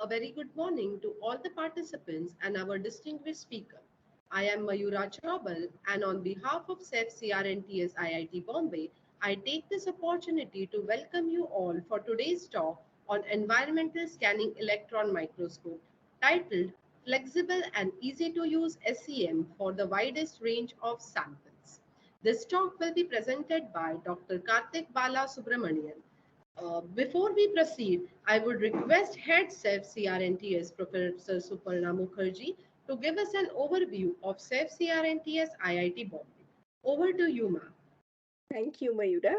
A very good morning to all the participants and our distinguished speaker. I am Mayura Chaubal, and on behalf of SEF CRNTS IIT Bombay, I take this opportunity to welcome you all for today's talk on environmental scanning electron microscope titled Flexible and Easy to Use SEM for the Widest Range of Samples. This talk will be presented by Dr. Karthik Bala Subramanian. Before we proceed, I would request Head SEF CRNTS Professor Suparna Mukherjee to give us an overview of SEF CRNTS IIT Bombay. Over to you, ma'am. Thank you, Mayura.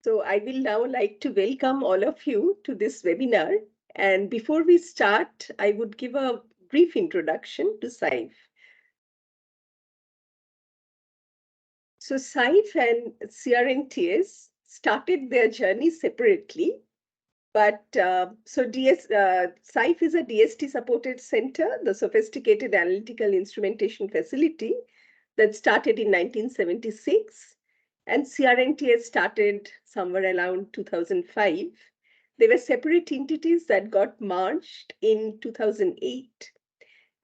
So I will now like to welcome all of you to this webinar. And before we start, I would give a brief introduction to SIFE. So SIFE and CRNTS started their journey separately. But SIFE is a DST-supported center, the Sophisticated Analytical Instrumentation Facility, that started in 1976. And CRNTS started somewhere around 2005. They were separate entities that got merged in 2008.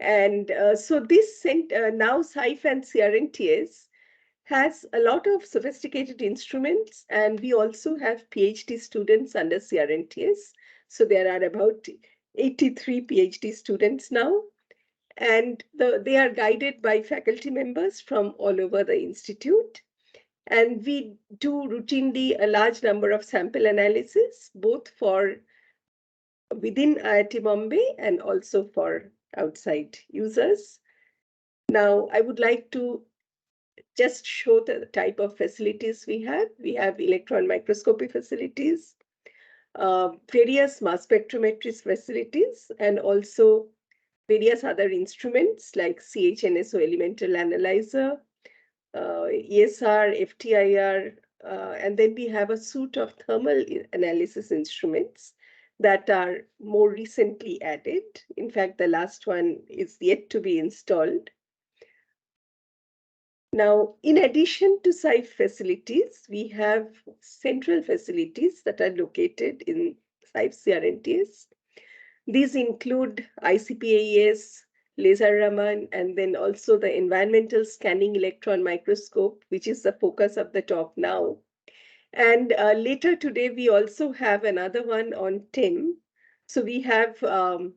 And so now SIFE and CRNTS has a lot of sophisticated instruments, and we also have PhD students under CRNTS. So there are about 83 PhD students now, and they are guided by faculty members from all over the institute. And we do routinely a large number of sample analysis, both for within IIT Bombay and also for outside users. Now, I would like to just show the type of facilities we have. We have electron microscopy facilities, various mass spectrometry facilities, and also various other instruments like CHNSO elemental analyzer, ESR, FTIR, and then we have a suite of thermal analysis instruments that are more recently added. In fact, the last one is yet to be installed. Now, in addition to SIFE facilities, we have central facilities that are located in SIFE CRNTS. These include ICP-AES, Laser Raman, and then also the environmental scanning electron microscope, which is the focus of the talk now. And later today, we also have another one on TEM. So we have TEM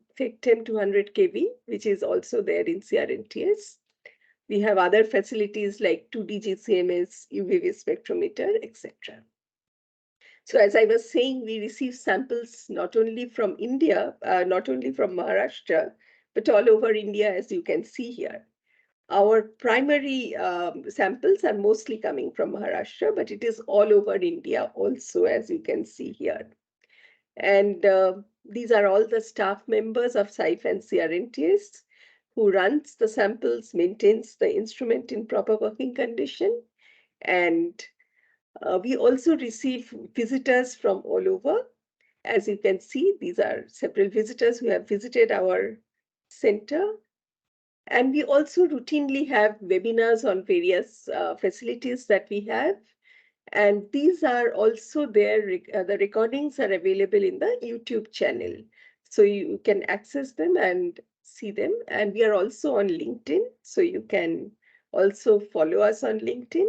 200 kV, which is also there in CRNTS. We have other facilities like 2D GCMS, UVV spectrometer, etc. So as I was saying, we receive samples not only from India, not only from Maharashtra, but all over India, as you can see here. Our primary samples are mostly coming from Maharashtra, but it is all over India also, as you can see here. And these are all the staff members of SIFE and CRNTS who runs the samples, maintains the instrument in proper working condition. And we also receive visitors from all over. As you can see, these are several visitors who have visited our center. And we also routinely have webinars on various facilities that we have. And these are also there, the recordings are available in the YouTube channel. So you can access them and see them. And we are also on LinkedIn. So you can also follow us on LinkedIn.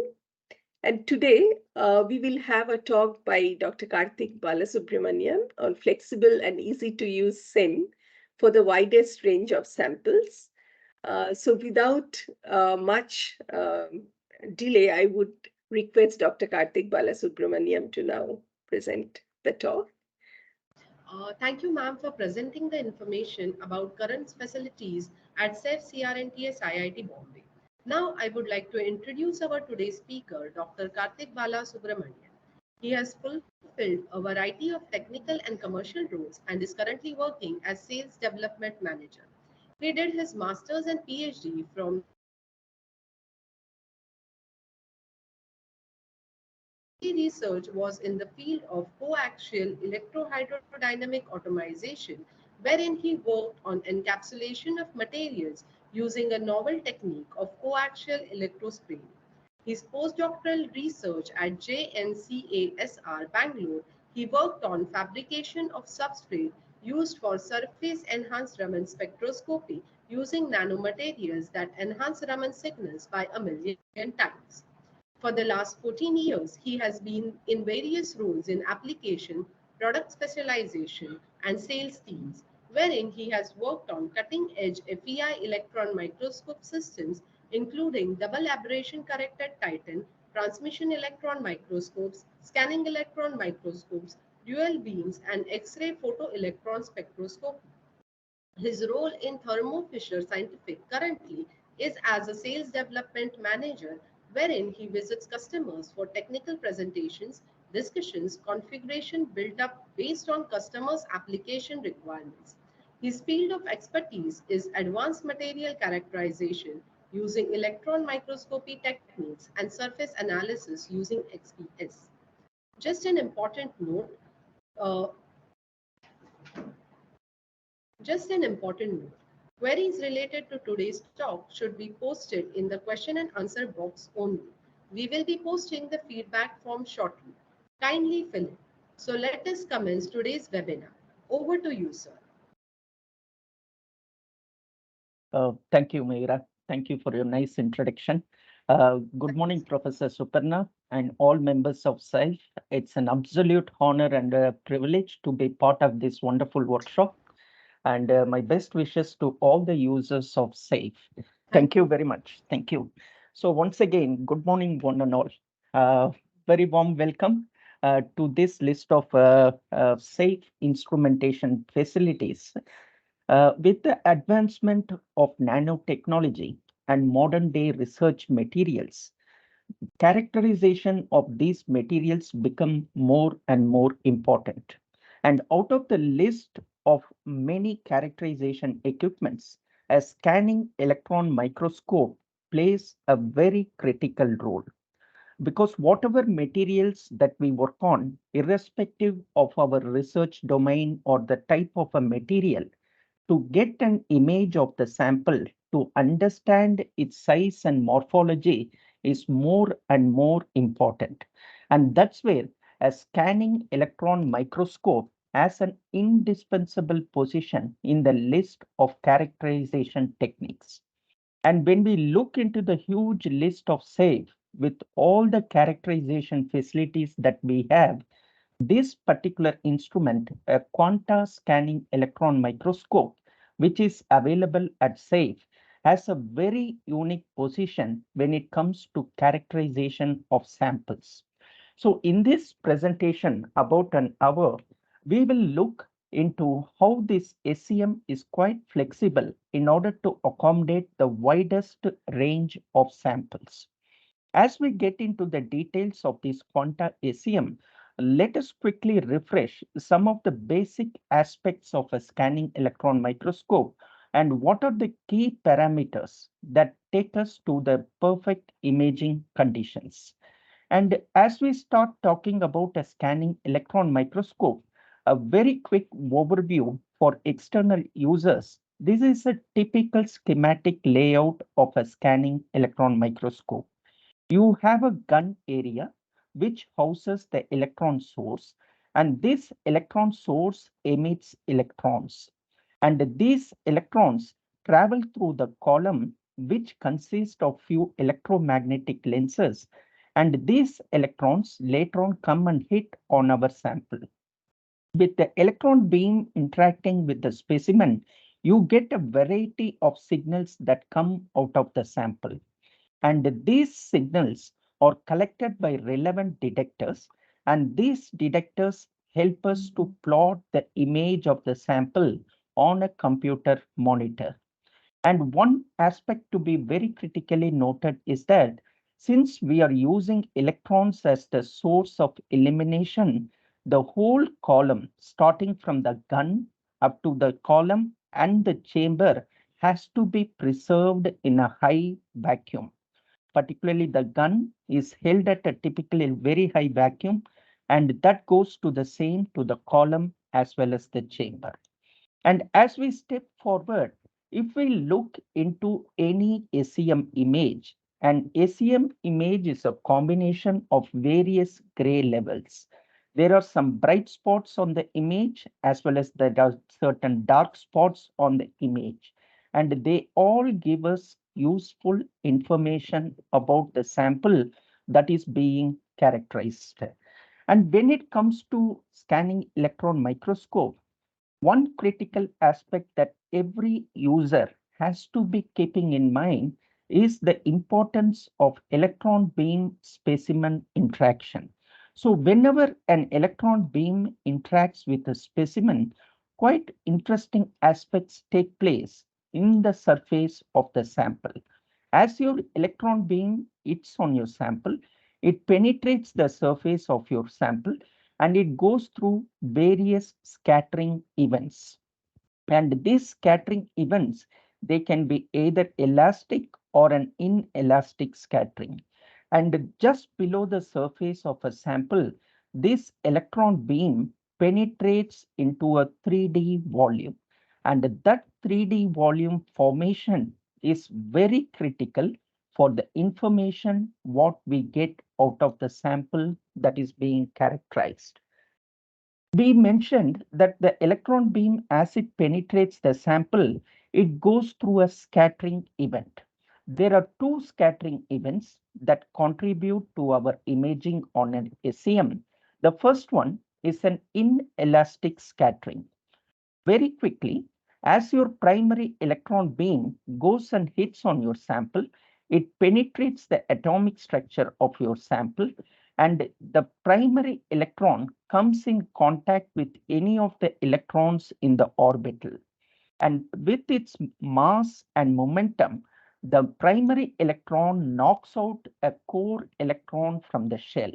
And today we will have a talk by Dr. Karthik Balasubramaniam on flexible and easy to use SEM for the widest range of samples. So without much delay, I would request Dr. Karthik Balasubramaniam to now present the talk. Thank you, ma'am, for presenting the information about current facilities at SEF CRNTS IIT Bombay. Now, I would like to introduce our today's speaker, Dr. Karthik Bala Subramanian. He has fulfilled a variety of technical and commercial roles and is currently working as Sales Development Manager. He did his master's and PhD from the Electron Microscopy Department of University of Bombay. His early research was in the field of coaxial electrohydrodynamic automation, wherein he worked on encapsulation of materials using a novel technique of coaxial electrospray. His postdoctoral research at JNCASR Bangalore, he worked on fabrication of substrate used for surface enhanced Raman spectroscopy using nanomaterials that enhance Raman signals by a million times. For the last 14 years, he has been in various roles in application, product specialization, and sales teams, wherein he has worked on cutting edge FEI electron microscope systems, including double aberration corrected Titan, transmission electron microscopes, scanning electron microscopes, dual beams, and X ray photoelectron spectroscopy. His role in Thermo Fisher Scientific currently is as a sales development manager, wherein he visits customers for technical presentations, discussions, configuration built up based on customers' application requirements. His field of expertise is advanced material characterization using electron microscopy techniques and surface analysis using XPS. Just an important note, uh, Just an important note. Queries related to today's talk should be posted in the question and answer box only. We will be posting the feedback form shortly. Kindly fill it. So let us commence today's webinar. Over to you, sir. Thank you, Meera. Thank you for your nice introduction. Good morning, Professor Suparna, and all members of SELF. It's an absolute honor and a privilege to be part of this wonderful workshop. And my best wishes to all the users of SAFE. Thank Thank you you. very much. Thank you. So once again, good morning, one and all. Very warm welcome to this list of safe instrumentation facilities. With the advancement of nanotechnology and modern day research materials, characterization of these materials become more and more important. And out of the list of many characterization equipments, a scanning electron microscope plays a very critical role because whatever materials that we work on, irrespective of our research domain or the type of a material, to get an image of the sample, to understand its size and morphology is more and more important. And that's where a scanning electron microscope has an indispensable position in the list of characterization techniques. And when we look into the huge list of SAFE with all the characterization facilities that we have, this particular instrument, a quanta scanning electron microscope, which is available at SAFE, has a very unique position when it comes to characterization of samples. So in this presentation, about an hour, we will look into how this SEM is quite flexible in order to accommodate the widest range of samples. As we get into the details of this quanta SEM, let us quickly refresh some of the basic aspects of a scanning electron microscope and what are the key parameters that take us to the perfect imaging conditions. And as we start talking about a scanning electron microscope, a very quick overview for external users. This is a typical schematic layout of a scanning electron microscope. You have a gun area which houses the electron source, and this electron source emits electrons. And these electrons travel through the column, which consists of few electromagnetic lenses. And these electrons later on come and hit on our sample. With the electron beam interacting with the specimen, you get a variety of signals that come out of the sample. And these signals are collected by relevant detectors, and these detectors help us to plot the image of the sample on a computer monitor. And one aspect to be very critically noted is that since we are using electrons as the source of illumination, the whole column, starting from the gun up to the column and the chamber, has to be preserved in a high vacuum. Particularly the gun is held at a typically very high vacuum, and that goes to the same to the column as well as the chamber. And as we step forward, if we look into any SEM image, an SEM image is a combination of various gray levels. There are some bright spots on the image as well as there are certain dark spots on the image. And they all give us useful information about the sample that is being characterized. And when it comes to scanning electron microscope, one critical aspect that every user has to be keeping in mind is the importance of electron beam specimen interaction. So whenever an electron beam interacts with a specimen, quite interesting aspects take place in the surface of the sample. As your electron beam hits on your sample, it penetrates the surface of your sample and it goes through various scattering events. And these scattering events, they can be either elastic or an inelastic scattering. And just below the surface of a sample, this electron beam penetrates into a 3D volume. And that 3D volume formation is very critical for the information what we get out of the sample that is being characterized. We mentioned that the electron beam, as it penetrates the sample, it goes through a scattering event. There are two scattering events that contribute to our imaging on an SEM. The first one is an inelastic scattering. Very quickly, as your primary electron beam goes and hits on your sample, it penetrates the atomic structure of your sample, and the primary electron comes in contact with any of the electrons in the orbital. And with its mass and momentum, the primary electron knocks out a core electron from the shell.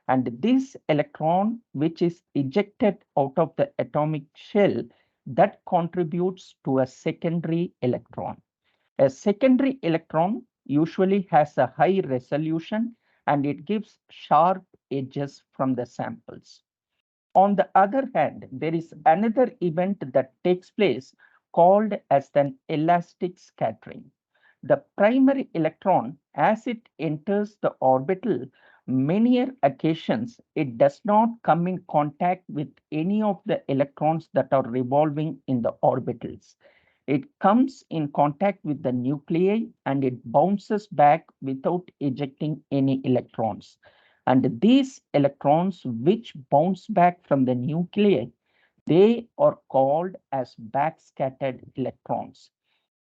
And this electron, which is ejected out of the atomic shell, that contributes to a secondary electron. A secondary electron usually has a high resolution and it gives sharp edges from the samples. On the other hand, there is another event that takes place called as an elastic scattering. The primary electron, as it enters the orbital, many occasions it does not come in contact with any of the electrons that are revolving in the orbitals. It comes in contact with the nuclei and it bounces back without ejecting any electrons. And these electrons which bounce back from the nuclei, they are called as backscattered electrons.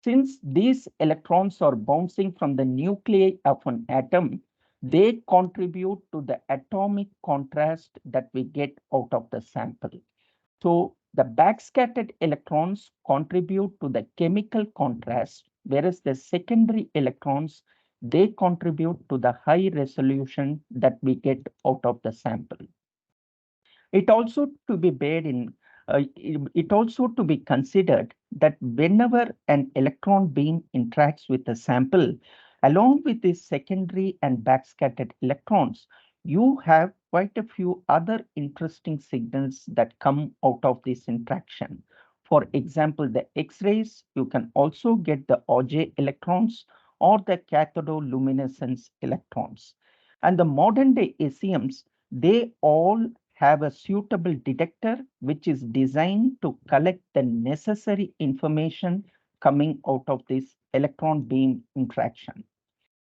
Since these electrons are bouncing from the nuclei of an atom, they contribute to the atomic contrast that we get out of the sample. So the backscattered electrons contribute to the chemical contrast, whereas the secondary electrons, they contribute to the high resolution that we get out of the sample. It also to be made in it also to be considered that whenever an electron beam interacts with a sample, along with the secondary and backscattered electrons, you have quite a few other interesting signals that come out of this interaction. For example, the X-rays, you can also get the Auger electrons or the cathodoluminescence electrons. And the modern day SEMs, they all have a suitable detector which is designed to collect the necessary information coming out of this electron beam interaction.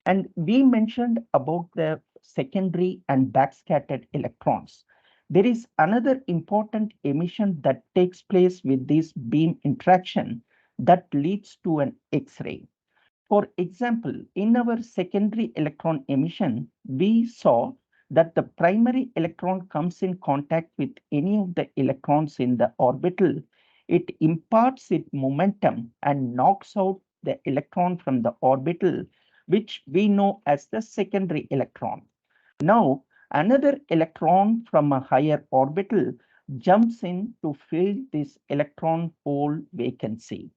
And we mentioned about the secondary and backscattered electrons. There is another important emission that takes place with this beam interaction that leads to an X-ray. For example, in our secondary electron emission, we saw that the primary electron comes in contact with any of the electrons in the orbital. It imparts its momentum and knocks out the electron from the orbital, which we know as the secondary electron. Now, another electron from a higher orbital jumps in to fill this electron hole vacancy.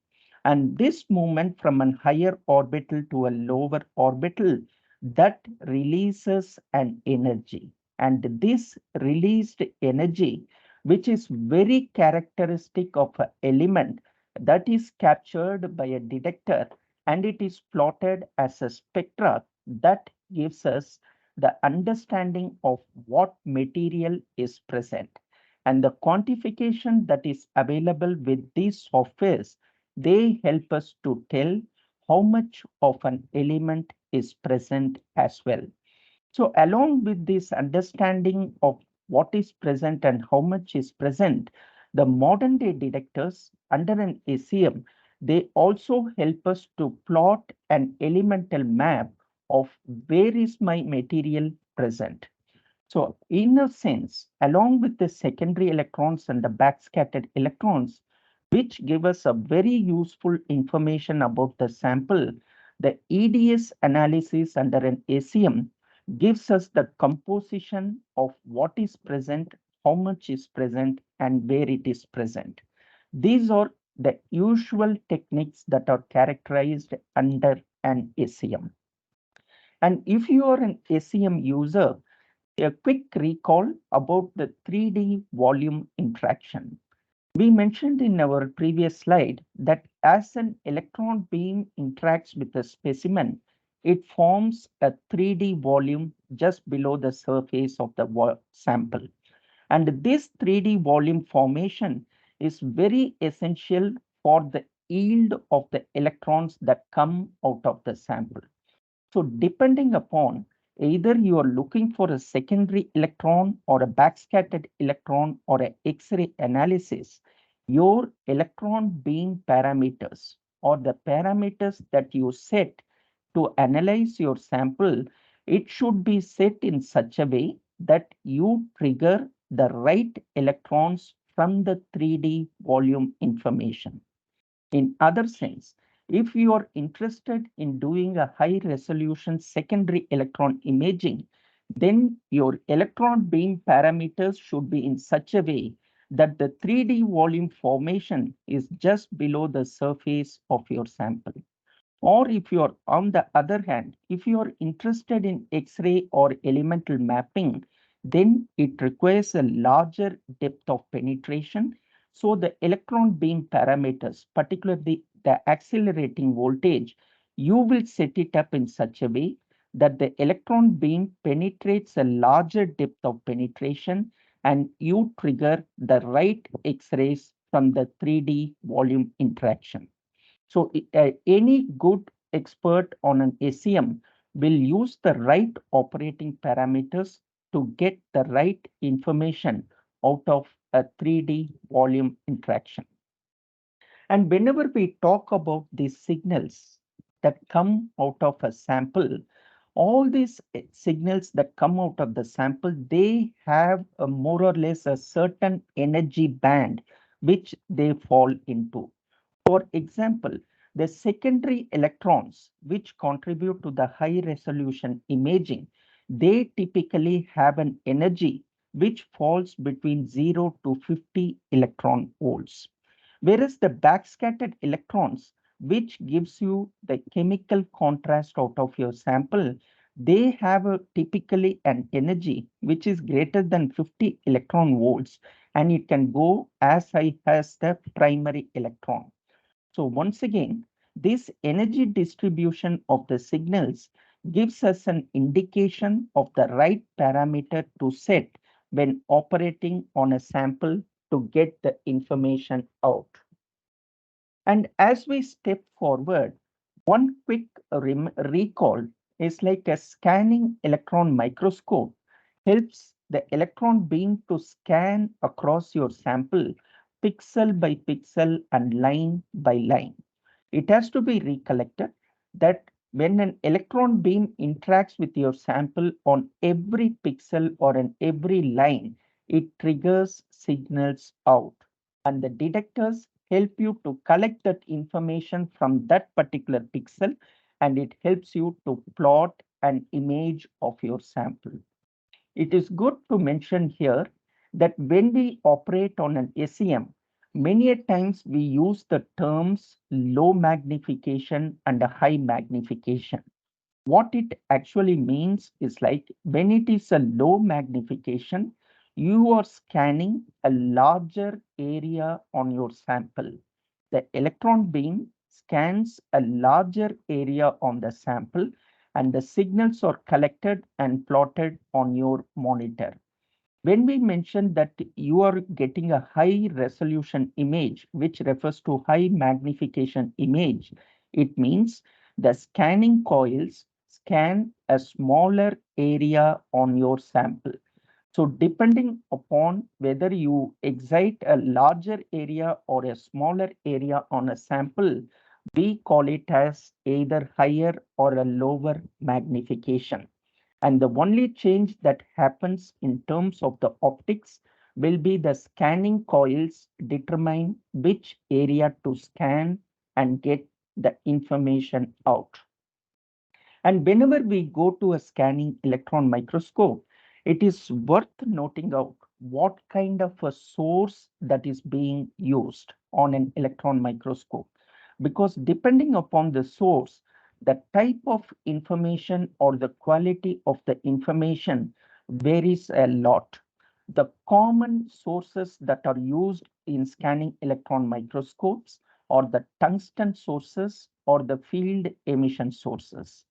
And this movement from a higher orbital to a lower orbital, that releases an energy. And this released energy, which is very characteristic of an element, that is captured by a detector and it is plotted as a spectra that gives us the understanding of what material is present. And the quantification that is available with these softwares, they help us to tell how much of an element is present as well. So, along with this understanding of what is present and how much is present, the modern day detectors under an SEM, they also help us to plot an elemental map of where is my material present. So, in a sense, along with the secondary electrons and the backscattered electrons, which give us a very useful information about the sample, the EDS analysis under an SEM gives us the composition of what is present, how much is present, and where it is present. These are the usual techniques that are characterized under an SEM. And if you are an SEM user, a quick recall about the 3D volume interaction. We mentioned in our previous slide that as an electron beam interacts with a specimen, it forms a 3D volume just below the surface of the sample. And this 3D volume formation is very essential for the yield of the electrons that come out of the sample. So depending upon either you are looking for a secondary electron or a backscattered electron or a X-ray analysis, your electron beam parameters or the parameters that you set to analyze your sample, it should be set in such a way that you trigger the right electrons from the 3D volume information. In other sense, if you are interested in doing a high resolution secondary electron imaging, then your electron beam parameters should be in such a way that the 3D volume formation is just below the surface of your sample. Or if you are, on the other hand, if you are interested in X-ray or elemental mapping, then it requires a larger depth of penetration. So the electron beam parameters, particularly the accelerating voltage, you will set it up in such a way that the electron beam penetrates a larger depth of penetration and you trigger the right X-rays from the 3D volume interaction. So any good expert on an SEM will use the right operating parameters to get the right information out of a 3D volume interaction. And whenever we talk about these signals that come out of a sample, all these signals that come out of the sample, they have a more or less a certain energy band which they fall into. For example, the secondary electrons, which contribute to the high resolution imaging, they typically have an energy which falls between 0 to 50 electron volts. Whereas the backscattered electrons, which gives you the chemical contrast out of your sample, they have typically an energy which is greater than 50 electron volts, and it can go as high as the primary electron. So once again, this energy distribution of the signals gives us an indication of the right parameter to set when operating on a sample to get the information out. And as we step forward, one quick recall is like a scanning electron microscope helps the electron beam to scan across your sample pixel by pixel and line by line. It has to be recollected that when an electron beam interacts with your sample on every pixel or on every line, it triggers signals out. And the detectors help you to collect that information from that particular pixel, and it helps you to plot an image of your sample. It is good to mention here that when we operate on an SEM, many a times we use the terms low magnification and a high magnification. What it actually means is like when it is a low magnification, you are scanning a larger area on your sample. The electron beam scans a larger area on the sample, and the signals are collected and plotted on your monitor. When we mention that you are getting a high resolution image, which refers to high magnification image, it means the scanning coils scan a smaller area on your sample. So depending upon whether you excite a larger area or a smaller area on a sample, we call it as either higher or a lower magnification. And the only change that happens in terms of the optics will be the scanning coils determine which area to scan and get the information out. And whenever we go to a scanning electron microscope, it is worth noting out what kind of a source that is being used on an electron microscope. Because depending upon the source, the type of information or the quality of the information varies a lot. The common sources that are used in scanning electron microscopes are the tungsten sources or the field emission sources.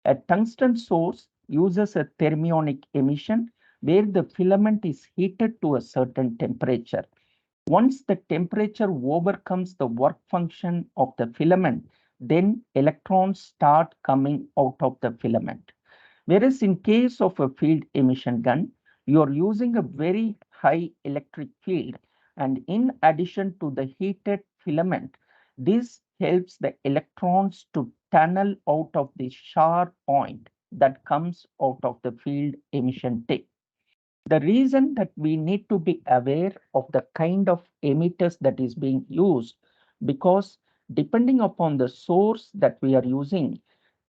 A tungsten source uses a thermionic emission where the filament is heated to a certain temperature. Once the temperature overcomes the work function of the filament, then electrons start coming out of the filament. Whereas in case of a field emission gun, you are using a very high electric field, and in addition to the heated filament, this helps the electrons to tunnel out of the sharp point that comes out of the field emission tip. The reason that we need to be aware of the kind of emitters that is being used, because depending upon the source that we are using,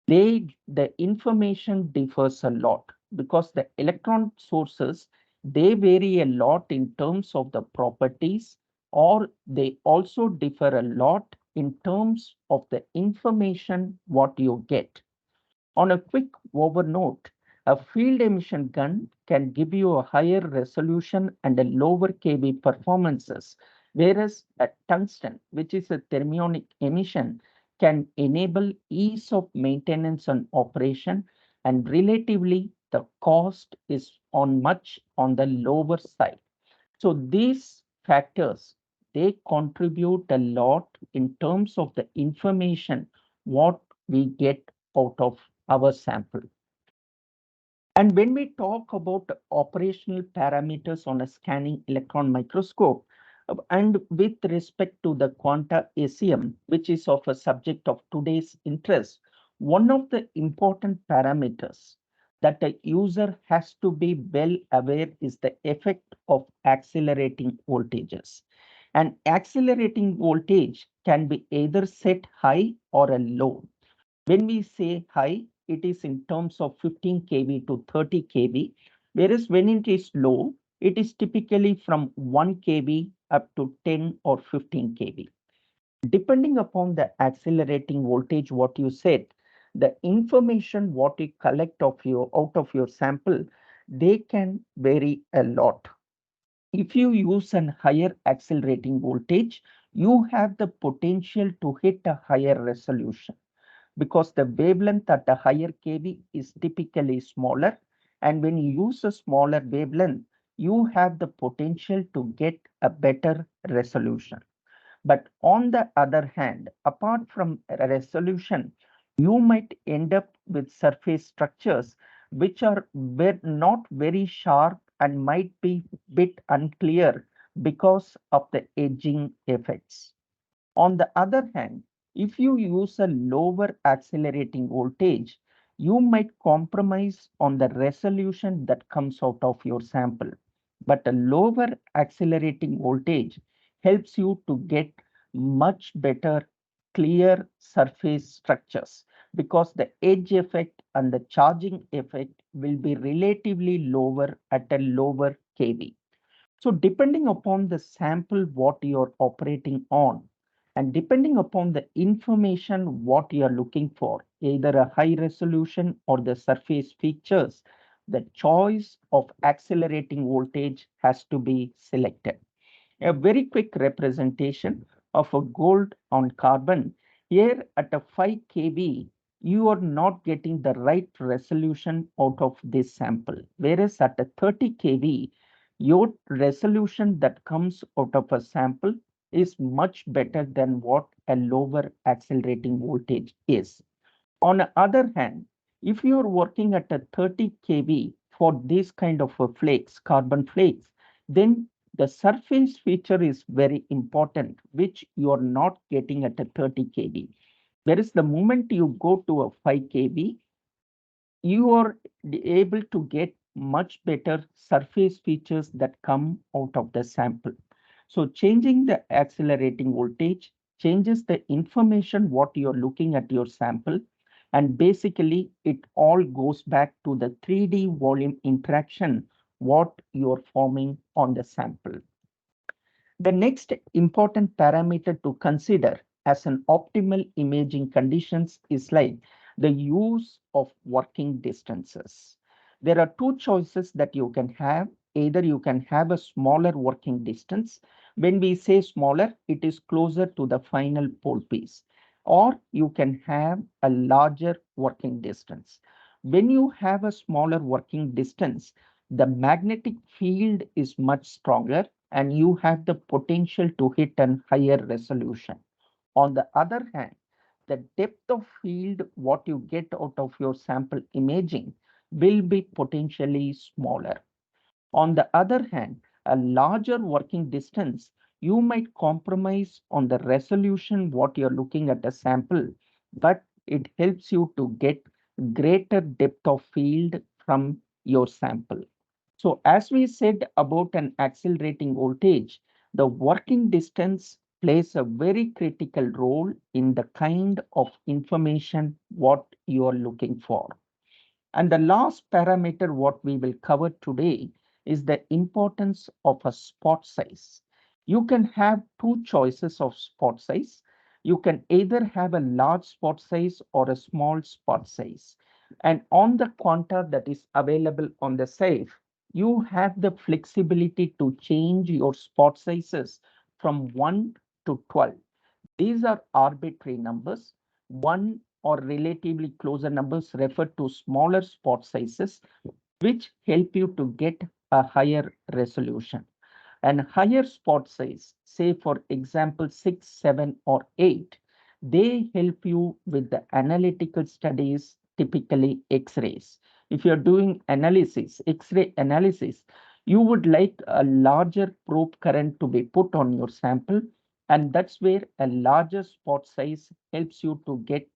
the information differs a lot, because the electron sources, they vary a lot in terms of the properties, or they also differ a lot in terms of the information what you get. On a quick overnote, a field emission gun can give you a higher resolution and a lower kV performances, whereas a tungsten, which is a thermionic emission, can enable ease of maintenance and operation, and relatively the cost is on much on the lower side. So these factors, they contribute a lot in terms of the information what we get out of our sample. And when we talk about operational parameters on a scanning electron microscope, and with respect to the quanta SEM, which is of a subject of today's interest, one of the important parameters that a user has to be well aware is the effect of accelerating voltages. And accelerating voltage can be either set high or a low. When we say high, it is in terms of 15 kV to 30 kV, whereas when it is low, it is typically from 1 kV up to 10 or 15 kV. Depending upon the accelerating voltage, what you said, the information what you collect out of your sample, they can vary a lot. If you use an higher accelerating voltage, you have the potential to hit a higher resolution, because the wavelength at a higher kV is typically smaller. And when you use a smaller wavelength, you have the potential to get a better resolution. But on the other hand, apart from resolution, you might end up with surface structures which are not very sharp and might be bit unclear because of the edging effects. On the other hand, if you use a lower accelerating voltage, you might compromise on the resolution that comes out of your sample. But a lower accelerating voltage helps you to get much better, clear surface structures, because the edge effect and the charging effect will be relatively lower at a lower kV. So depending upon the sample what you're operating on, and depending upon the information what you're looking for, either a high resolution or the surface features, the choice of accelerating voltage has to be selected. A very quick representation of a gold on carbon. Here at a 5 kV, you are not getting the right resolution out of this sample. Whereas at a 30 kV, your resolution that comes out of a sample is much better than what a lower accelerating voltage is. On the other hand, if you are working at a 30 kV for this kind of a flakes, carbon flakes, then the surface feature is very important, which you are not getting at a 30 kV. Whereas the moment you go to a 5 kV, you are able to get much better surface features that come out of the sample. So changing the accelerating voltage changes the information what you're looking at your sample, and basically it all goes back to the 3D volume interaction what you're forming on the sample. The next important parameter to consider as an optimal imaging conditions is like the use of working distances. There are two choices that you can have. Either you can have a smaller working distance. When we say smaller, it is closer to the final pole piece. Or you can have a larger working distance. When you have a smaller working distance, the magnetic field is much stronger and you have the potential to hit a higher resolution. On the other hand, the depth of field what you get out of your sample imaging will be potentially smaller. On the other hand, a larger working distance, you might compromise on the resolution what you're looking at a sample, but it helps you to get greater depth of field from your sample. So as we said about an accelerating voltage, the working distance plays a very critical role in the kind of information what you are looking for. And the last parameter what we will cover today is the importance of a spot size. You can have two choices of spot size. You can either have a large spot size or a small spot size. And on the quanta that is available on the safe, you have the flexibility to change your spot sizes from 1 to 12. These are arbitrary numbers. 1 or relatively closer numbers refer to smaller spot sizes, which help you to get a higher resolution. And higher spot size, say for example 6, 7, or 8, they help you with the analytical studies, typically X-rays. If you're doing analysis, X-ray analysis, you would like a larger probe current to be put on your sample, and that's where a larger spot size helps you to get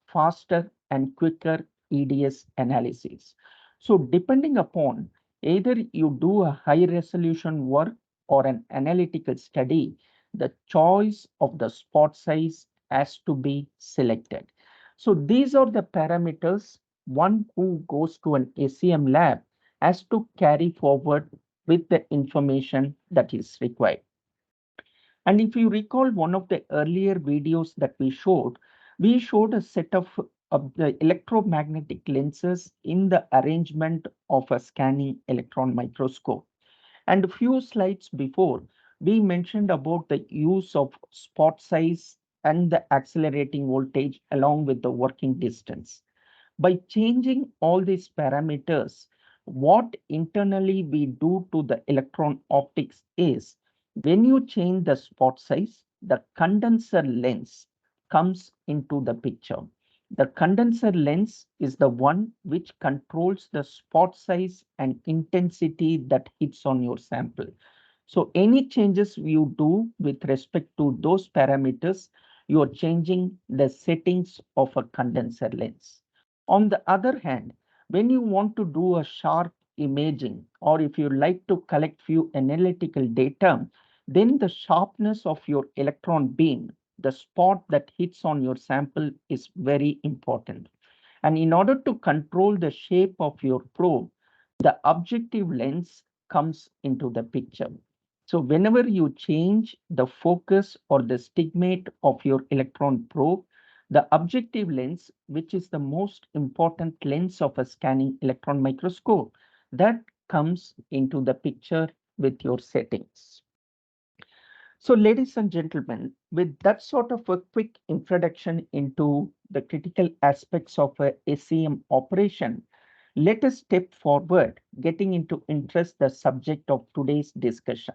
faster and quicker EDS analysis. So depending upon either you do a high resolution work or an analytical study, the choice of the spot size has to be selected. So these are the parameters one who goes to an SEM lab has to carry forward with the information that is required. And if you recall one of the earlier videos that we showed a set of the electromagnetic lenses in the arrangement of a scanning electron microscope. And a few slides before, we mentioned about the use of spot size and the accelerating voltage along with the working distance. By changing all these parameters, what internally we do to the electron optics is when you change the spot size, the condenser lens comes into the picture. The condenser lens is the one which controls the spot size and intensity that hits on your sample. So any changes you do with respect to those parameters, you are changing the settings of a condenser lens. On the other hand, when you want to do a sharp imaging, or if you like to collect few analytical data, then the sharpness of your electron beam, the spot that hits on your sample, is very important. And in order to control the shape of your probe, the objective lens comes into the picture. So whenever you change the focus or the stigmate of your electron probe, the objective lens, which is the most important lens of a scanning electron microscope, that comes into the picture with your settings. So ladies and gentlemen, with that sort of a quick introduction into the critical aspects of a SEM operation, let us step forward, getting into interest the subject of today's discussion.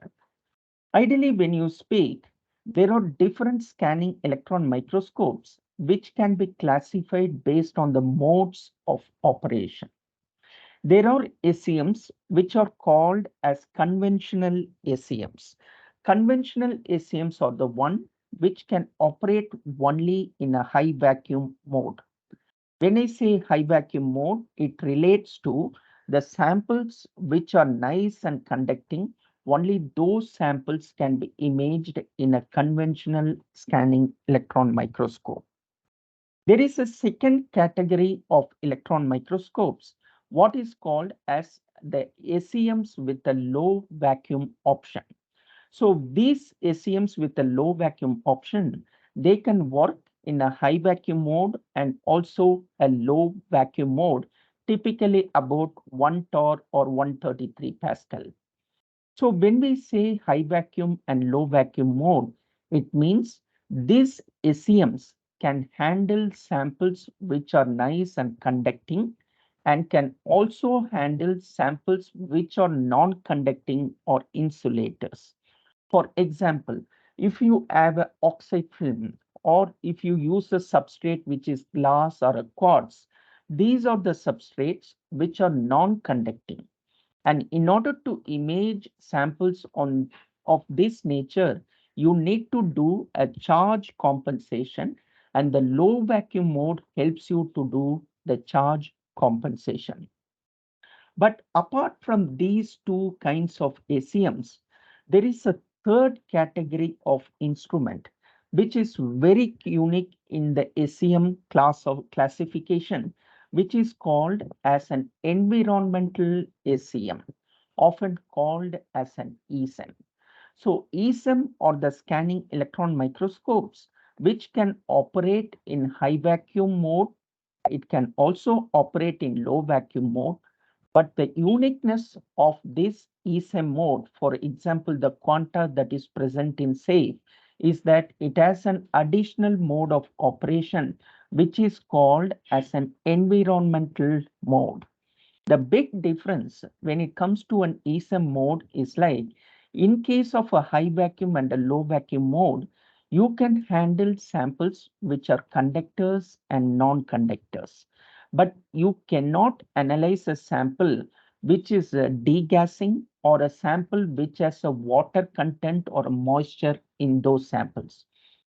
Ideally, when you speak, there are different scanning electron microscopes which can be classified based on the modes of operation. There are SEMs which are called as conventional SEMs. Conventional SEMs are the one which can operate only in a high vacuum mode. When I say high vacuum mode, it relates to the samples which are nice and conducting. Only those samples can be imaged in a conventional scanning electron microscope. There is a second category of electron microscopes, what is called as the SEMs with a low vacuum option. So these SEMs with a low vacuum option, they can work in a high vacuum mode and also a low vacuum mode, typically about 1 torr or 133 Pascal. So when we say high vacuum and low vacuum mode, it means these SEMs can handle samples which are nice and conducting and can also handle samples which are non-conducting or insulators. For example, if you have an oxide film or if you use a substrate which is glass or a quartz, these are the substrates which are non-conducting. And in order to image samples of this nature, you need to do a charge compensation, and the low vacuum mode helps you to do the charge compensation. But apart from these two kinds of SEMs, there is a third category of instrument which is very unique in the SEM class of classification, which is called as an environmental SEM, often called as an ESEM. So ESEM or the scanning electron microscopes, which can operate in high vacuum mode. It can also operate in low vacuum mode, but the uniqueness of this ESEM mode, for example, the quanta that is present in SAFE, is that it has an additional mode of operation, which is called as an environmental mode. The big difference when it comes to an ESEM mode is like, in case of a high vacuum and a low vacuum mode, you can handle samples which are conductors and non-conductors. But you cannot analyze a sample which is degassing or a sample which has a water content or a moisture in those samples.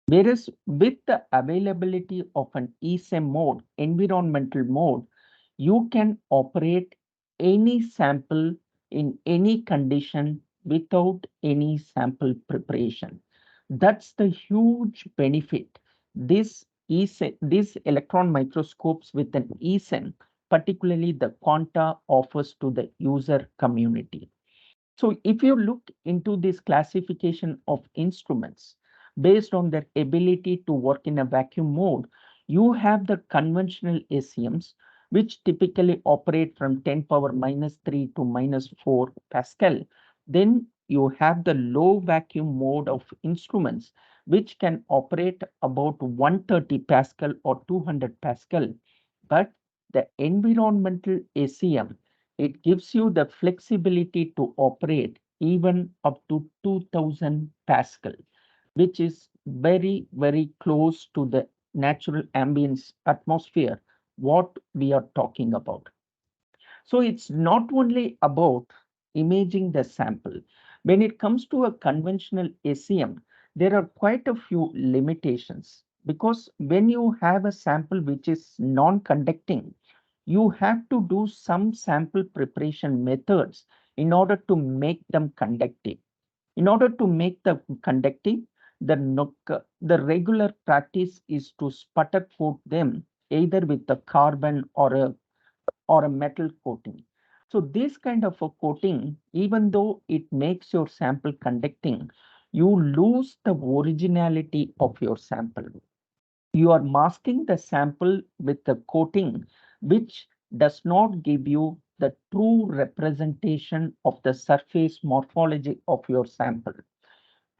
Whereas with the availability of an ESEM mode, environmental mode, you can operate any sample in any condition without any sample preparation. That's the huge benefit this ESEM, these electron microscopes with an ESEM, particularly the Quanta, offers to the user community. So if you look into this classification of instruments based on their ability to work in a vacuum mode, you have the conventional SEMs, which typically operate from 10 power minus 3 to minus 4 Pascal. Then you have the low vacuum mode of instruments, which can operate about 130 Pascal or 200 Pascal. But the environmental SEM, it gives you the flexibility to operate even up to 2000 Pascal, which is very, very close to the natural ambience atmosphere, what we are talking about. So it's not only about imaging the sample. When it comes to a conventional SEM, there are quite a few limitations because when you have a sample which is non-conducting, you have to do some sample preparation methods in order to make them conductive. In order to make them conductive, the regular practice is to sputter coat them either with a carbon or a metal coating. So this kind of a coating, even though it makes your sample conducting, you lose the originality of your sample. You are masking the sample with the coating, which does not give you the true representation of the surface morphology of your sample.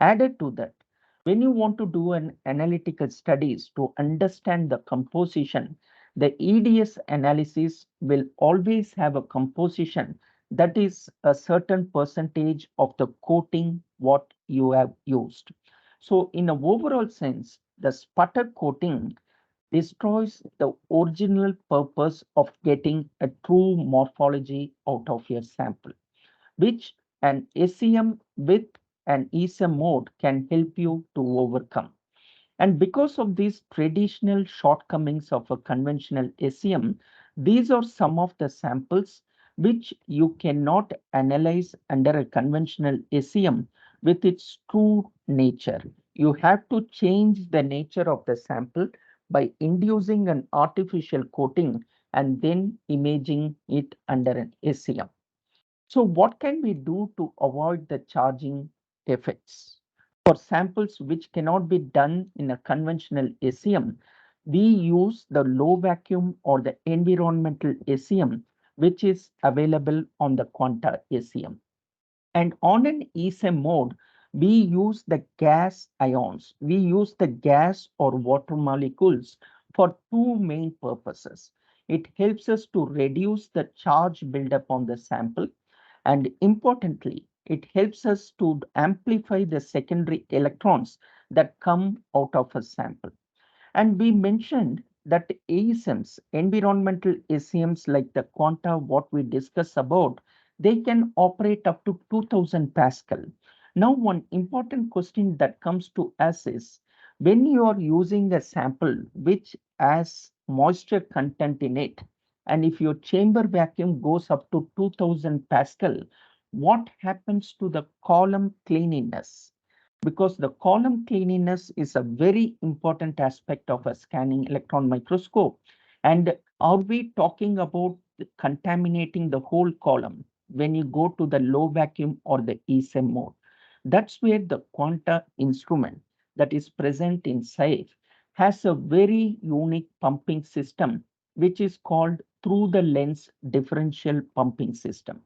Added to that, When you want to do an analytical studies to understand the composition, the EDS analysis will always have a composition that is a certain percentage of the coating what you have used. So in a overall sense, the sputter coating destroys the original purpose of getting a true morphology out of your sample, which an SEM with an ESEM mode can help you to overcome. And because of these traditional shortcomings of a conventional SEM, these are some of the samples which you cannot analyze under a conventional SEM with its true nature. You have to change the nature of the sample by inducing an artificial coating and then imaging it under an SEM. So what can we do to avoid the charging defects? For samples which cannot be done in a conventional SEM, we use the low vacuum or the environmental SEM, which is available on the Quanta SEM. And on an ESEM mode, we use the gas ions. We use the gas or water molecules for two main purposes. It helps us to reduce the charge buildup on the sample, and importantly, it helps us to amplify the secondary electrons that come out of a sample. And we mentioned that ASMs, environmental ASMs like the quanta, what we discussed about, they can operate up to 2000 Pascal. Now, one important question that comes to us is when you are using a sample which has moisture content in it, and if your chamber vacuum goes up to 2000 Pascal, what happens to the column cleanliness? Because the column cleanliness is a very important aspect of a scanning electron microscope. And are we talking about contaminating the whole column when you go to the low vacuum or the ESEM mode? That's where the quanta instrument that is present in SAFE has a very unique pumping system, which is called through the lens differential pumping system.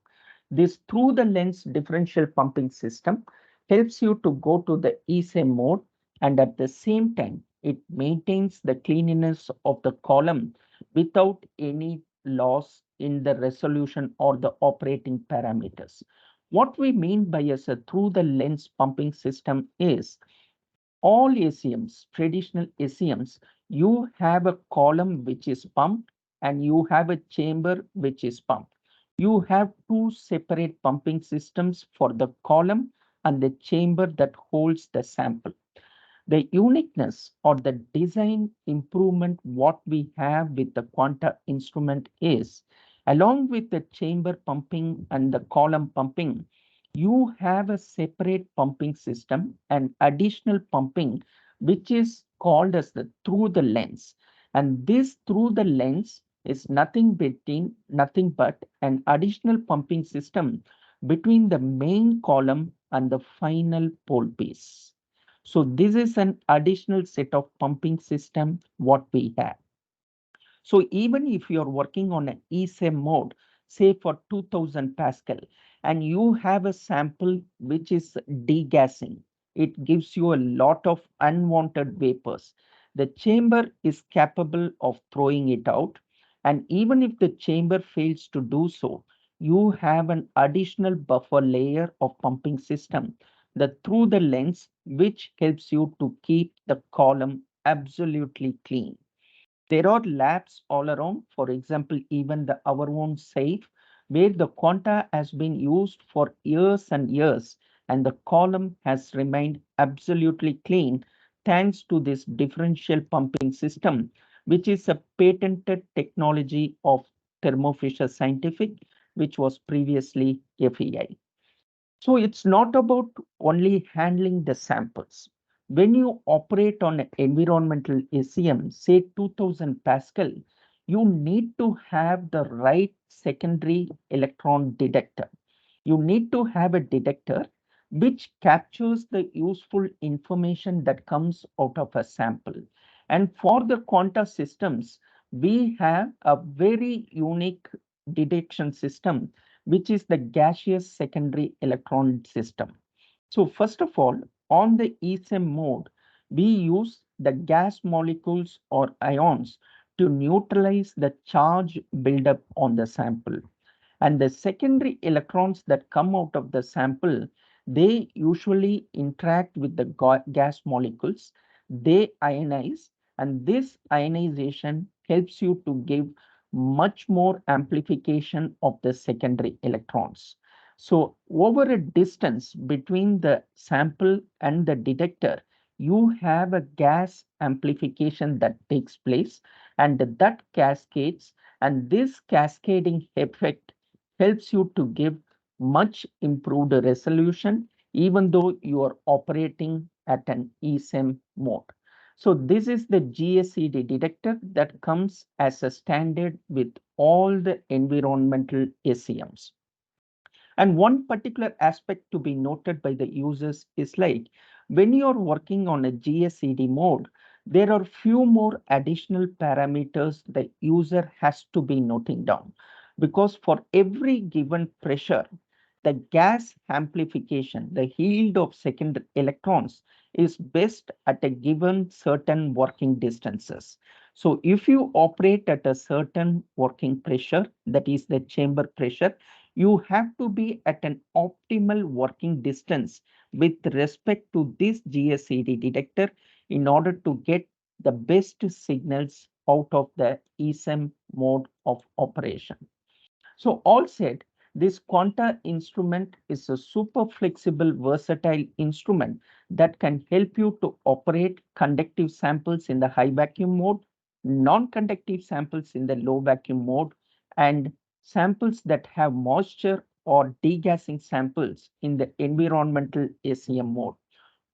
This through the lens differential pumping system helps you to go to the ESEM mode, and at the same time it maintains the cleanliness of the column without any loss in the resolution or the operating parameters. What we mean by as a through the lens pumping system is all ACMs, traditional ACMs, you have a column which is pumped and you have a chamber which is pumped. You have two separate pumping systems for the column and the chamber that holds the sample. The uniqueness or the design improvement what we have with the quanta instrument is along with the chamber pumping and the column pumping, you have a separate pumping system and additional pumping which is called as the through the lens, and this through the lens is nothing but an additional pumping system between the main column and the final pole piece. So this is an additional set of pumping system what we have. So even if you're working on an ESEM mode, say for 2000 Pascal, and you have a sample which is degassing, it gives you a lot of unwanted vapors. The chamber is capable of throwing it out. And even if the chamber fails to do so, you have an additional buffer layer of pumping system that through the lens, which helps you to keep the column absolutely clean. There are labs all around, for example, even our own SAFE, where the quanta has been used for years and years, and the column has remained absolutely clean thanks to this differential pumping system, which is a patented technology of Thermo Fisher Scientific, which was previously FEI. So it's not about only handling the samples. When you operate on an environmental ACM, say 2000 Pascal, you need to have the right secondary electron detector. You need to have a detector which captures the useful information that comes out of a sample. And for the quanta systems, we have a very unique detection system, which is the gaseous secondary electron system. So first of all, on the SEM mode, we use the gas molecules or ions to neutralize the charge buildup on the sample. And the secondary electrons that come out of the sample, they usually interact with the gas molecules, they ionize, and this ionization helps you to give much more amplification of the secondary electrons. So over a distance between the sample and the detector, you have a gas amplification that takes place, and that cascades, and this cascading effect helps you to give much improved resolution even though you are operating at an SEM mode. So this is the GSED detector that comes as a standard with all the environmental SEMs. And one particular aspect to be noted by the users is like when you're working on a GSED mode, there are few more additional parameters the user has to be noting down, because for every given pressure, the gas amplification, the yield of second electrons is best at a given certain working distances. So if you operate at a certain working pressure, that is the chamber pressure, you have to be at an optimal working distance with respect to this GSED detector in order to get the best signals out of the SEM mode of operation. So all said, this quanta instrument is a super flexible, versatile instrument that can help you to operate conductive samples in the high vacuum mode, non-conductive samples in the low vacuum mode, and samples that have moisture or degassing samples in the environmental SEM mode.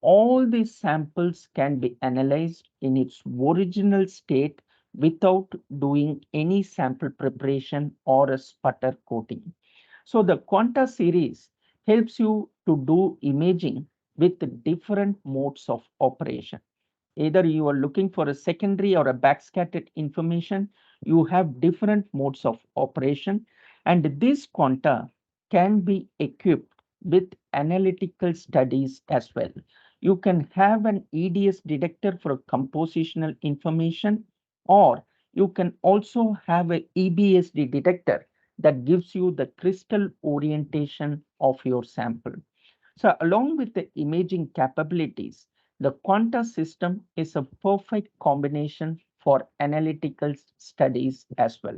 All these samples can be analyzed in its original state without doing any sample preparation or a sputter coating. So the Quanta series helps you to do imaging with different modes of operation. Either you are looking for a secondary or a backscattered information, you have different modes of operation, and this Quanta can be equipped with analytical studies as well. You can have an EDS detector for compositional information, or you can also have a EBSD detector that gives you the crystal orientation of your sample. So along with the imaging capabilities, the Quanta system is a perfect combination for analytical studies as well.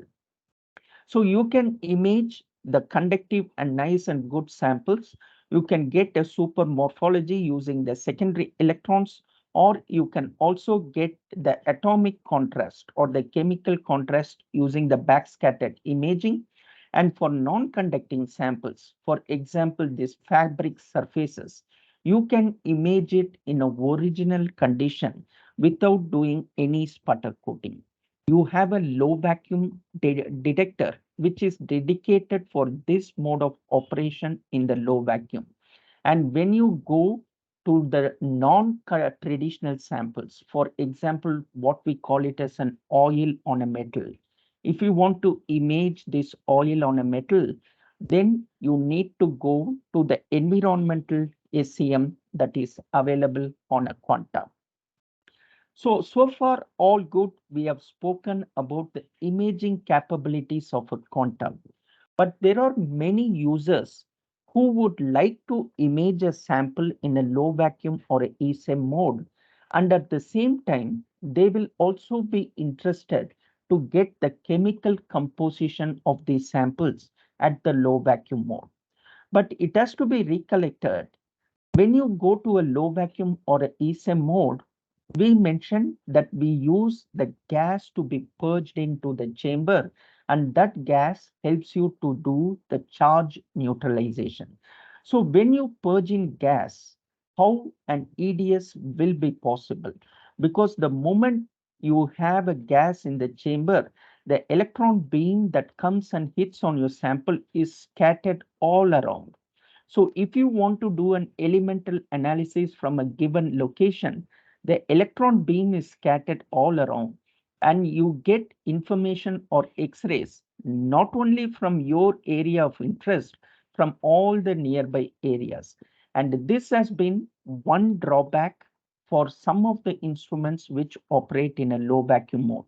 So you can image the conductive and nice and good samples. You can get a super morphology using the secondary electrons, or you can also get the atomic contrast or the chemical contrast using the backscattered imaging. And for non-conducting samples, for example, these fabric surfaces, you can image it in a original condition without doing any sputter coating. You have a low vacuum detector which is dedicated for this mode of operation in the low vacuum. And when you go to the non-traditional samples, for example, what we call it as an oil on a metal, if you want to image this oil on a metal, then you need to go to the environmental SEM that is available on a Quanta. So far, all good. We have spoken about the imaging capabilities of a quantum, but there are many users who would like to image a sample in a low vacuum or a SEM mode, and at the same time, they will also be interested to get the chemical composition of these samples at the low vacuum mode. But it has to be recollected when you go to a low vacuum or a SEM mode, we mentioned that we use the gas to be purged into the chamber, and that gas helps you to do the charge neutralization. So when you purge in gas, how an EDS will be possible? Because the moment you have a gas in the chamber, the electron beam that comes and hits on your sample is scattered all around. So if you want to do an elemental analysis from a given location, the electron beam is scattered all around, and you get information or X-rays not only from your area of interest, from all the nearby areas. And this has been one drawback for some of the instruments which operate in a low vacuum mode.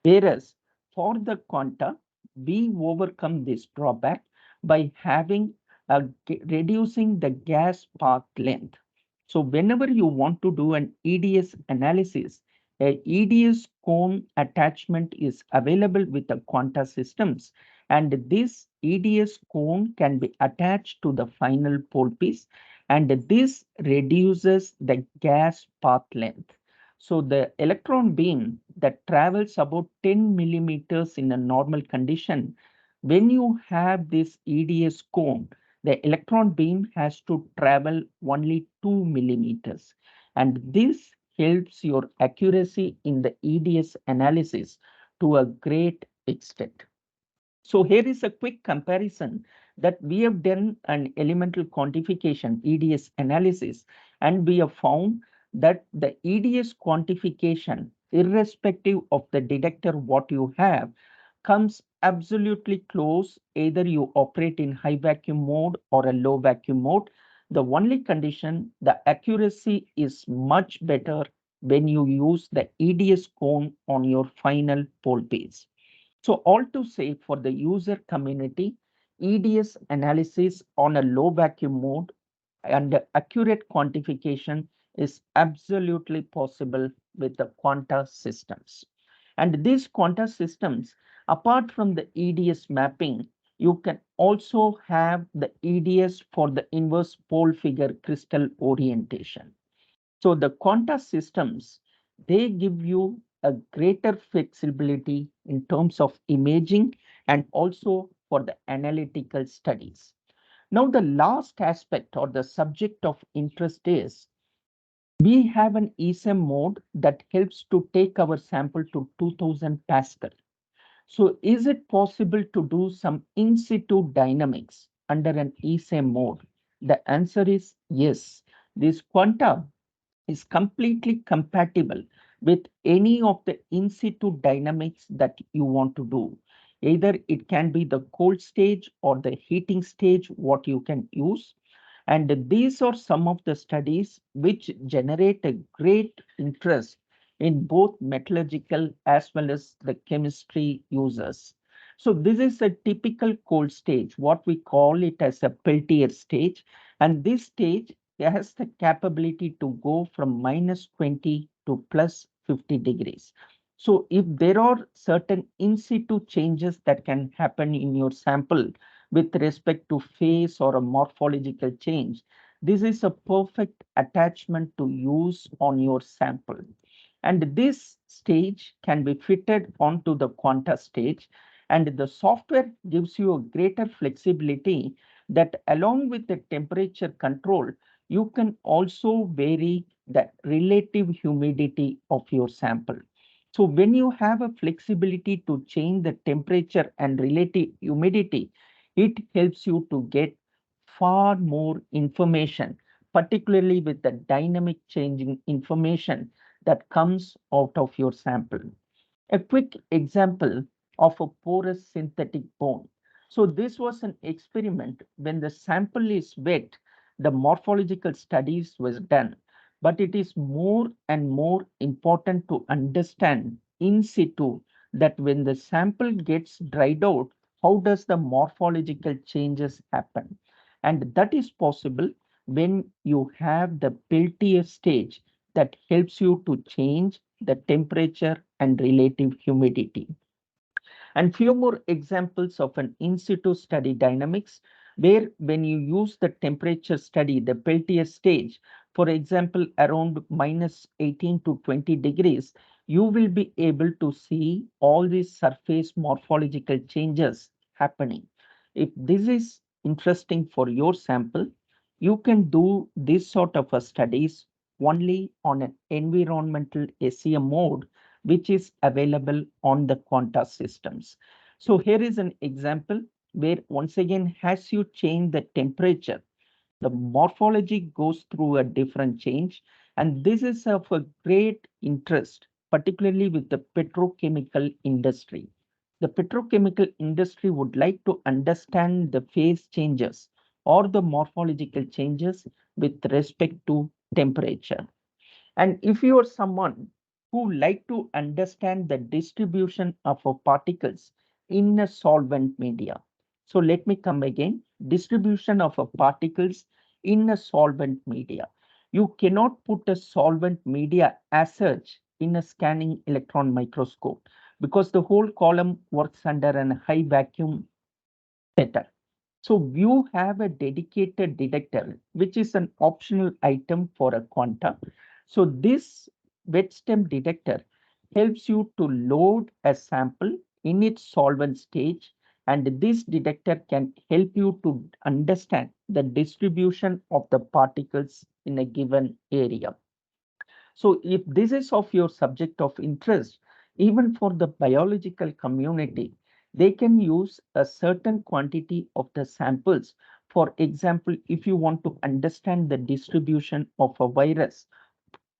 Whereas for the quanta, we overcome this drawback by having reducing the gas path length. So whenever you want to do an EDS analysis, a EDS cone attachment is available with the quanta systems, and this EDS cone can be attached to the final pole piece, and this reduces the gas path length. So the electron beam that travels about 10 millimeters in a normal condition, when you have this EDS cone, the electron beam has to travel only 2 millimeters. And this helps your accuracy in the EDS analysis to a great extent. So here is a quick comparison that we have done an elemental quantification EDS analysis, and we have found that the EDS quantification, irrespective of the detector what you have, comes absolutely close either you operate in high vacuum mode or a low vacuum mode. The only condition, the accuracy is much better when you use the EDS cone on your final pole piece. So all to say, for the user community, EDS analysis on a low vacuum mode and accurate quantification is absolutely possible with the quanta systems. And these quanta systems, apart from the EDS mapping, you can also have the EDS for the inverse pole figure crystal orientation. So the quanta systems, they give you a greater flexibility in terms of imaging and also for the analytical studies. Now, the last aspect or the subject of interest is we have an SEM mode that helps to take our sample to 2000 Pascal. So is it possible to do some in situ dynamics under an SEM mode? The answer is yes. This quanta is completely compatible with any of the in situ dynamics that you want to do. Either it can be the cold stage or the heating stage, what you can use. And these are some of the studies which generate a great interest in both metallurgical as well as the chemistry users. So this is a typical cold stage, what we call it as a Peltier stage. And this stage has the capability to go from -20 to +50 degrees. So if there are certain in situ changes that can happen in your sample with respect to phase or a morphological change, this is a perfect attachment to use on your sample. And this stage can be fitted onto the quanta stage, and the software gives you a greater flexibility that along with the temperature control, you can also vary the relative humidity of your sample. So when you have a flexibility to change the temperature and relative humidity, it helps you to get far more information, particularly with the dynamic changing information that comes out of your sample. A quick example of a porous synthetic bone. So this was an experiment when the sample is wet, the morphological studies was done, but it is more and more important to understand in situ that when the sample gets dried out, how does the morphological changes happen? And that is possible when you have the Peltier stage that helps you to change the temperature and relative humidity. And few more examples of an in situ study dynamics, where when you use the temperature study, the Peltier stage, for example, around -18 to 20 degrees, you will be able to see all these surface morphological changes happening. If this is interesting for your sample, you can do this sort of a studies only on an environmental SEM mode, which is available on the quanta systems. So here is an example where once again, as you change the temperature, the morphology goes through a different change. And this is of a great interest, particularly with the petrochemical industry. The petrochemical industry would like to understand the phase changes or the morphological changes with respect to temperature. And if you are someone who like to understand the distribution of particles in a solvent media, so let me come again. Distribution of particles in a solvent media. You cannot put a solvent media as such in a scanning electron microscope because the whole column works under a high vacuum setup. So you have a dedicated detector, which is an optional item for a quanta. So this wet stem detector helps you to load a sample in its solvent stage, and this detector can help you to understand the distribution of the particles in a given area. So if this is of your subject of interest, even for the biological community, they can use a certain quantity of the samples. For example, if you want to understand the distribution of a virus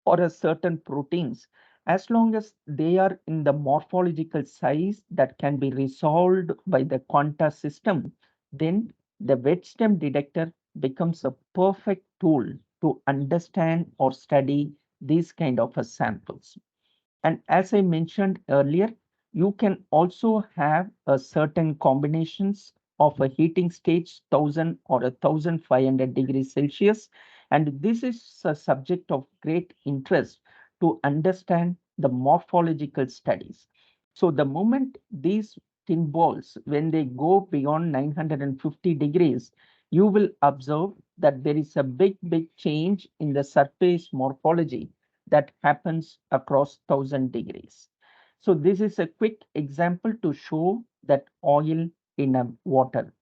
or a certain proteins, as long as they are in the morphological size that can be resolved by the quanta system, then the wet stem detector becomes a perfect tool to understand or study these kind of a samples. And as I mentioned earlier, you can also have a certain combinations of a heating stage 1000 or 1500 degrees Celsius. And this is a subject of great interest to understand the morphological studies. So the moment these tin balls, when they go beyond 950 degrees, you will observe that there is a big change in the surface morphology that happens across 1000 degrees. So this is a quick example to show that oil in a water.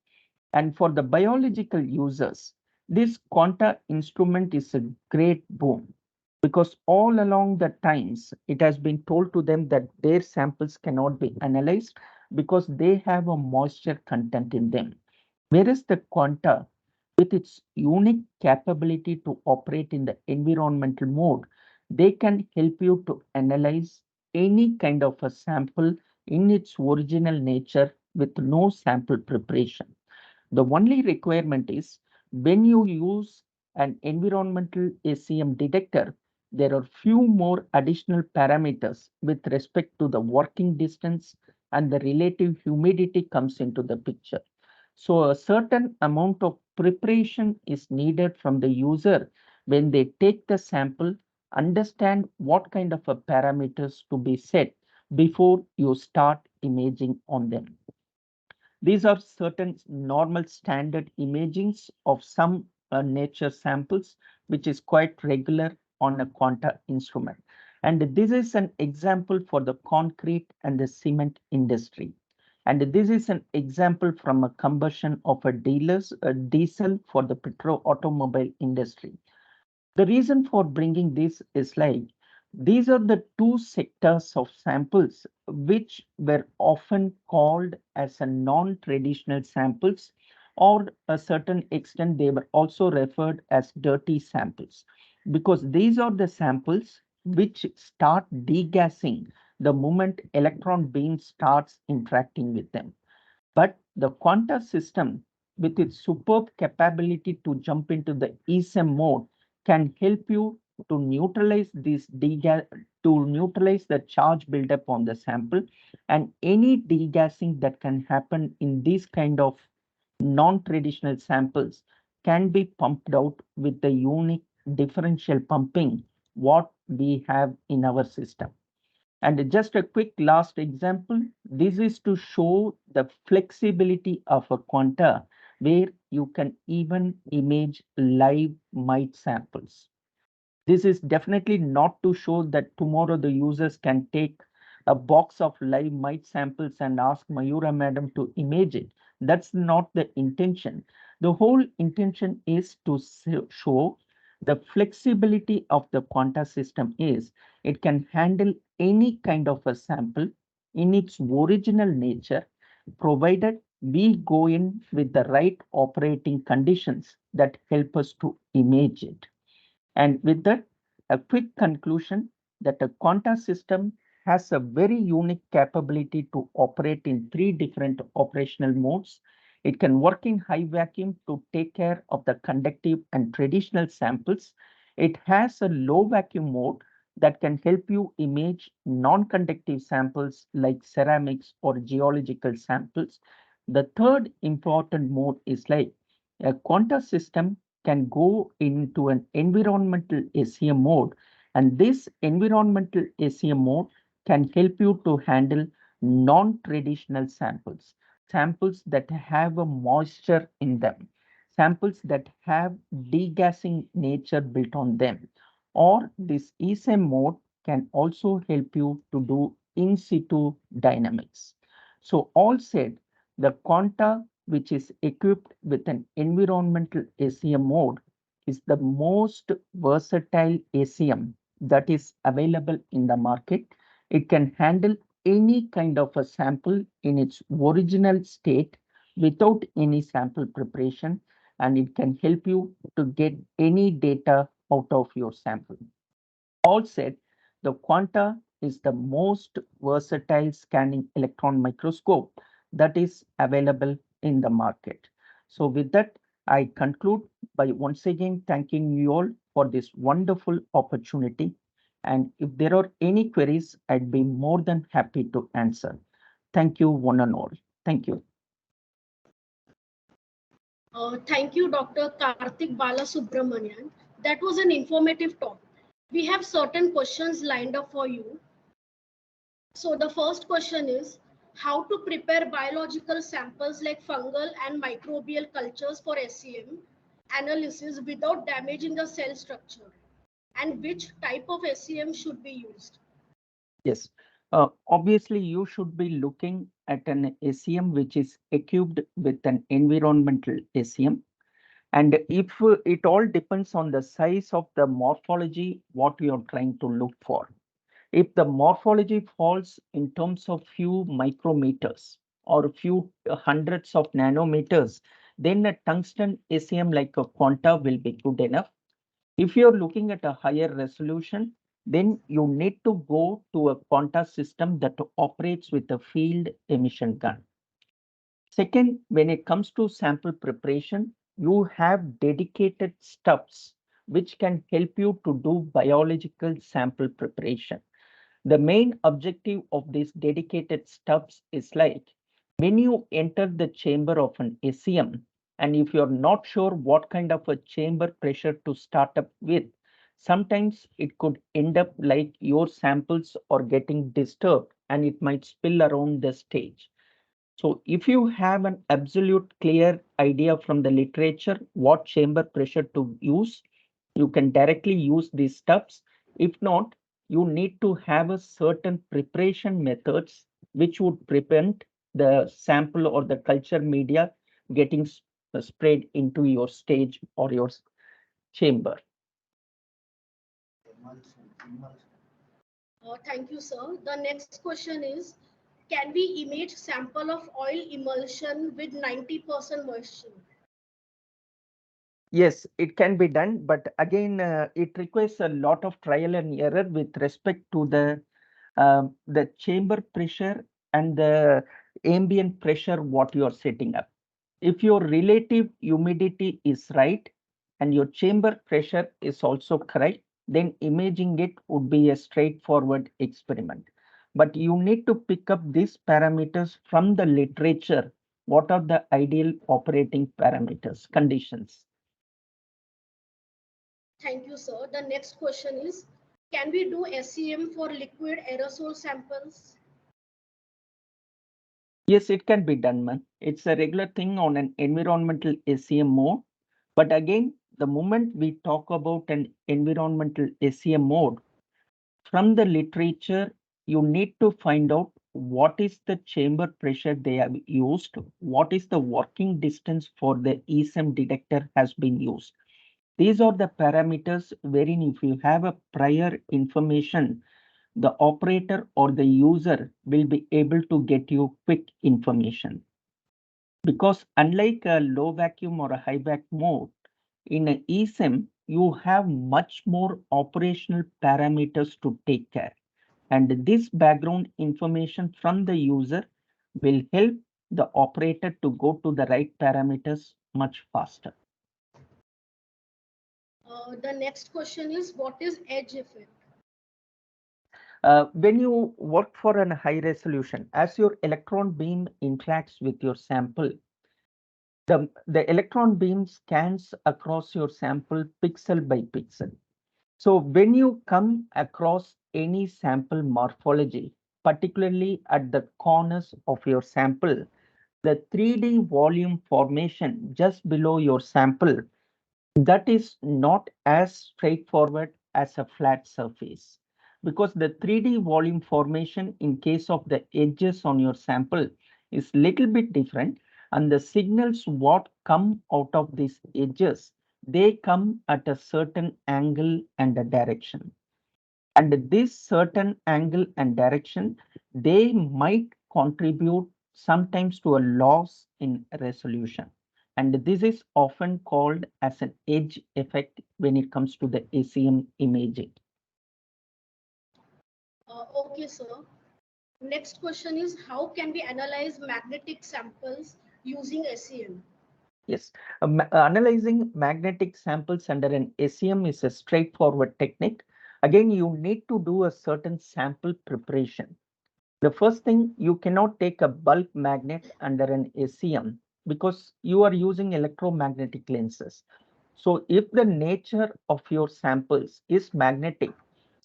And for the biological users, this quanta instrument is a great boon because all along the times it has been told to them that their samples cannot be analyzed because they have a moisture content in them. Whereas the quanta, with its unique capability to operate in the environmental mode, they can help you to analyze any kind of a sample in its original nature with no sample preparation. The only requirement is when you use an environmental SEM detector, there are few more additional parameters with respect to the working distance and the relative humidity comes into the picture. So a certain amount of preparation is needed from the user when they take the sample, understand what kind of a parameters to be set before you start imaging on them. These are certain normal standard imagings of some nature samples, which is quite regular on a quanta instrument. And this is an example for the concrete and the cement industry. And this is an example from a combustion of a diesel for the petro automobile industry. The reason for bringing this is like these are the two sectors of samples which were often called as a non-traditional samples, or a certain extent they were also referred as dirty samples because these are the samples which start degassing the moment electron beam starts interacting with them. But the quanta system, with its superb capability to jump into the SEM mode, can help you to neutralize to neutralize the charge buildup on the sample, and any degassing that can happen in these kind of non-traditional samples can be pumped out with the unique differential pumping what we have in our system. And just a quick last example, this is to show the flexibility of a quanta where you can even image live mite samples. This is definitely not to show that tomorrow the users can take a box of live mite samples and ask Mayura madam to image it. That's not the intention. The whole intention is to show the flexibility of the quanta system is it can handle any kind of a sample in its original nature, provided we go in with the right operating conditions that help us to image it. And with that, a quick conclusion that a quanta system has a very unique capability to operate in three different operational modes. It can work in high vacuum to take care of the conductive and traditional samples. It has a low vacuum mode that can help you image non-conductive samples like ceramics or geological samples. The third important mode is like a quanta system can go into an environmental SEM mode, and this environmental SEM mode can help you to handle non-traditional samples, samples that have a moisture in them, samples that have degassing nature built on them. Or this ESEM mode can also help you to do in situ dynamics. So all said, the quanta which is equipped with an environmental SEM mode is the most versatile SEM that is available in the market. It can handle any kind of a sample in its original state without any sample preparation, and it can help you to get any data out of your sample. All said, the Quanta is the most versatile scanning electron microscope that is available in the market. So with that, I conclude by once again thanking you all for this wonderful opportunity. And if there are any queries, I'd be more than happy to answer. Thank you, one and all. Thank you. Thank you, Dr. Karthik Balasubramanian. That was an informative talk. We have certain questions lined up for you. So the first question is, how to prepare biological samples like fungal and microbial cultures for SEM analysis without damaging the cell structure? And which type of SEM should be used? Yes. Obviously, you should be looking at an SEM which is equipped with an environmental SEM. And if it all depends on the size of the morphology, what you're trying to look for. If the morphology falls in terms of few micrometers or a few hundreds of nanometers, then a tungsten SEM like a Quanta will be good enough. If you're looking at a higher resolution, then you need to go to a Quanta system that operates with a field emission gun. Second, when it comes to sample preparation, you have dedicated stubs which can help you to do biological sample preparation. The main objective of these dedicated stubs is like when you enter the chamber of an SEM, and if you're not sure what kind of a chamber pressure to start up with, sometimes it could end up like your samples are getting disturbed and it might spill around the stage. So if you have an absolute clear idea from the literature what chamber pressure to use, you can directly use these steps. If not, you need to have a certain preparation methods which would prevent the sample or the culture media getting sprayed into your stage or your chamber. Thank you, sir. The next question is, can we image sample of oil emulsion with 90% moisture? Yes, it can be done, but again, it requires a lot of trial and error with respect to the chamber pressure and the ambient pressure what you are setting up. If your relative humidity is right and your chamber pressure is also correct, then imaging it would be a straightforward experiment. But you need to pick up these parameters from the literature. What are the ideal operating parameters, conditions? Thank you, sir. The next question is, can we do SEM for liquid aerosol samples? Yes, it can be done, man. It's a regular thing on an environmental SEM mode. But again, the moment we talk about an environmental SEM mode, from the literature, you need to find out what is the chamber pressure they have used, what is the working distance for the ESEM detector has been used. These are the parameters wherein if you have a prior information, the operator or the user will be able to get you quick information. Because unlike a low vacuum or a high vacuum mode, in a ESEM, you have much more operational parameters to take care. And this background information from the user will help the operator to go to the right parameters much faster. The next question is, what is edge effect? When you work for a high resolution, as your electron beam interacts with your sample, the electron beam scans across your sample pixel by pixel. So when you come across any sample morphology, particularly at the corners of your sample, the 3D volume formation just below your sample, that is not as straightforward as a flat surface, because the 3D volume formation in case of the edges on your sample is little bit different, and the signals what come out of these edges, they come at a certain angle and a direction, and this certain angle and direction, they might contribute sometimes to a loss in resolution, and this is often called as an edge effect when it comes to the SEM imaging. Okay, sir. Next question is, how can we analyze magnetic samples using SEM? Yes, analyzing magnetic samples under an SEM is a straightforward technique. Again, you need to do a certain sample preparation. The first thing, you cannot take a bulk magnet under an SEM because you are using electromagnetic lenses. So if the nature of your samples is magnetic,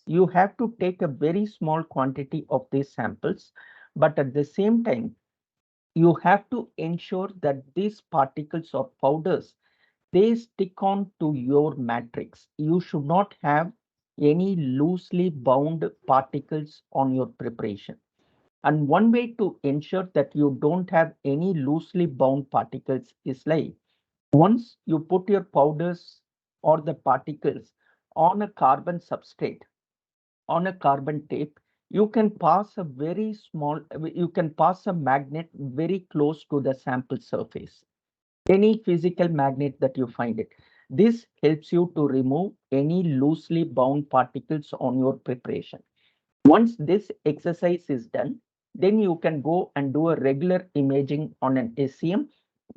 you have to take a very small quantity of these samples, but at the same time, you have to ensure that these particles or powders, they stick on to your matrix. You should not have any loosely bound particles on your preparation. And one way to ensure that you don't have any loosely bound particles is like, once you put your powders or the particles on a carbon substrate, on a carbon tape, you can pass a very small, you can pass a magnet very close to the sample surface. Any physical magnet that you find it. This helps you to remove any loosely bound particles on your preparation. Once this exercise is done, then you can go and do a regular imaging on an SEM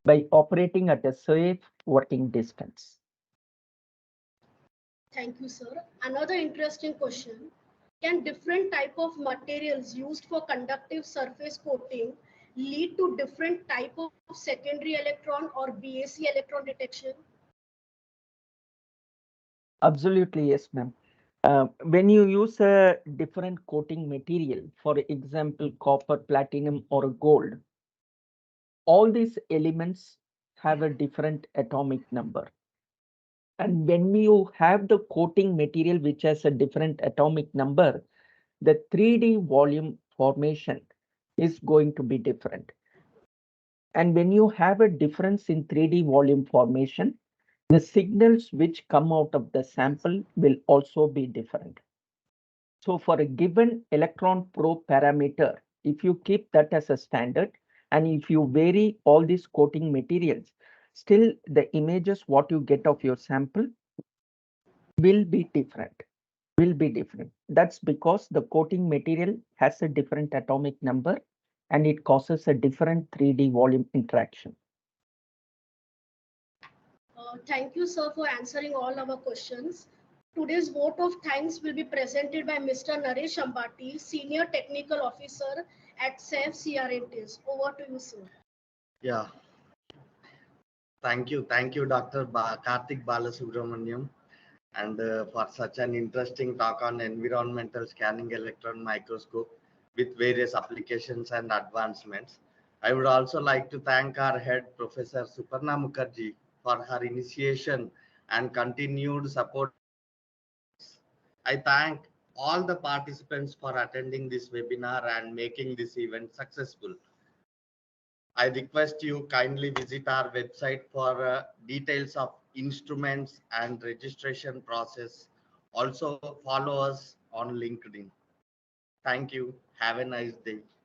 by operating at a safe working distance. Thank you, sir. Another interesting question. Can different type of materials used for conductive surface coating lead to different type of secondary electron or BAC electron detection? Absolutely, yes, ma'am. When you use a different coating material, for example, copper, platinum, or gold, all these elements have a different atomic number. And when you have the coating material which has a different atomic number, the 3D volume formation is going to be different. And when you have a difference in 3D volume formation, the signals which come out of the sample will also be different. So for a given electron probe parameter, if you keep that as a standard, and if you vary all these coating materials, still the images what you get of your sample will be different. That's because the coating material has a different atomic number and it causes a different 3D volume interaction. Thank you, sir, for answering all our questions. Today's vote of thanks will be presented by Mr. Naresh Ambati, Senior Technical Officer at SEF CRNTs. Over to you, sir. Yeah, thank you, Dr. Karthik Balasubramaniam, and for such an interesting talk on environmental scanning electron microscope with various applications and advancements. I would also like to thank our head, Professor Suparna Mukherjee, for her initiation and continued support. I thank all the participants for attending this webinar and making this event successful. I request you kindly visit our website for details of instruments and registration process. Also follow us on LinkedIn. Thank you. Have a nice day.